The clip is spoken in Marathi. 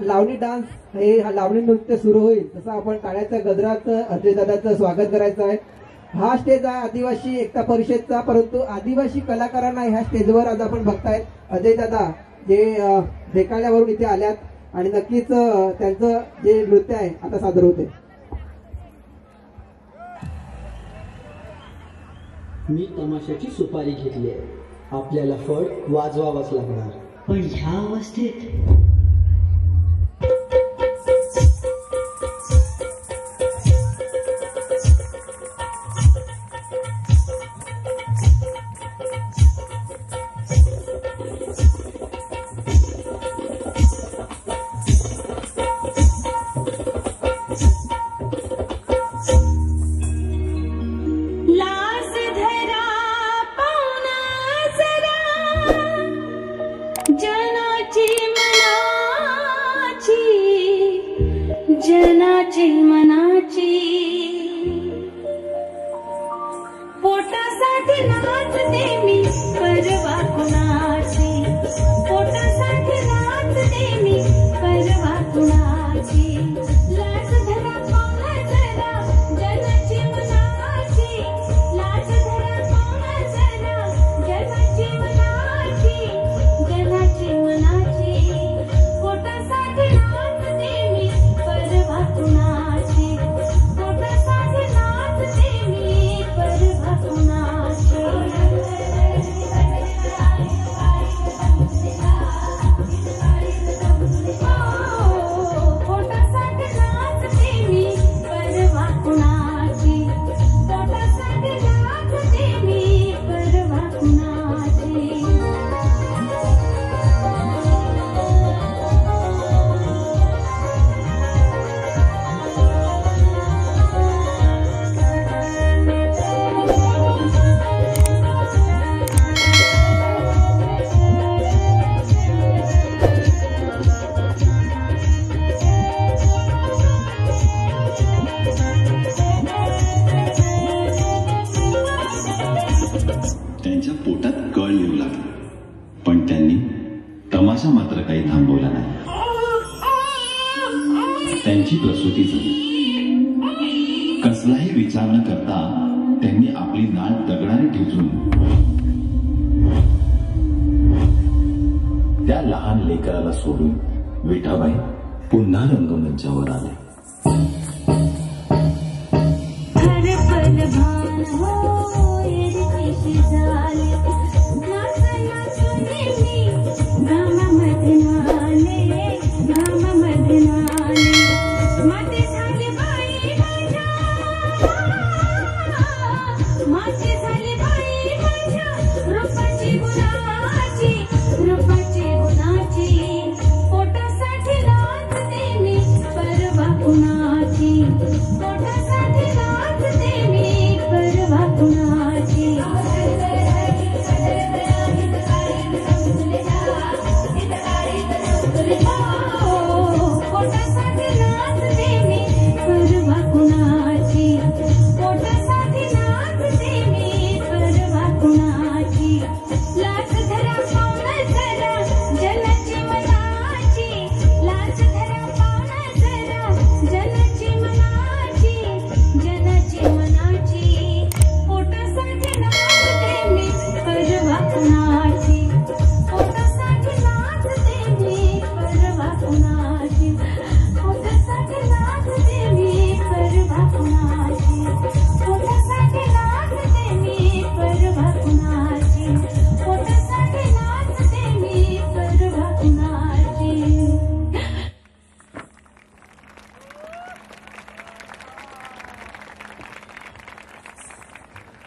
लावणी डान्स हे लावणी नृत्य सुरू होईल तसं आपण टाळ्याच्या गजरात अजय दादाचं स्वागत करायचं आहे। हा स्टेज आहे आदिवासी एकता परिषदचा, परंतु आदिवासी कलाकारांना ह्या स्टेजवर आज आपण बघतायत अजय दादा जे देकाळ्यावरून इथे आल्यात आणि नक्कीच त्यांचं जे नृत्य आहे आता सादर होते। मी तमाशाची सुपारी घेतली आहे, आपल्याला फळ वाजवावंच लागणार, पण ह्या अवस्थेत जनाची मनाची पोटासाठी नाचते मी परवा कुणाची, पोटासाठी नाचते मी परवा कुणाची, लाज धरा पावला जरा जनाची मनाची, लाज धरा पावला जरा जनाची मनाची, जनाची मनाची पोटासाठी नाचते मी परवा कुणाची, पोटासाठी नाचते मी परवा कुणाची। पोटासाठी नाचते मी परवा कुणाची, पोटासाठी नाचते मी परवा कुणाची। त्यांच्या पोटात कळ येऊ लागला, पण त्यांनी तमाशा मात्र काही थांबवला नाही। त्यांची प्रसूती झाली। कसलाही विचार न करता त्यांनी आपली नाळ दगडाने ठेचून त्या लहान लेकराला सोडून विठाबाई पुन्हा रंगमंचावर आले। हर पल भान हो झाले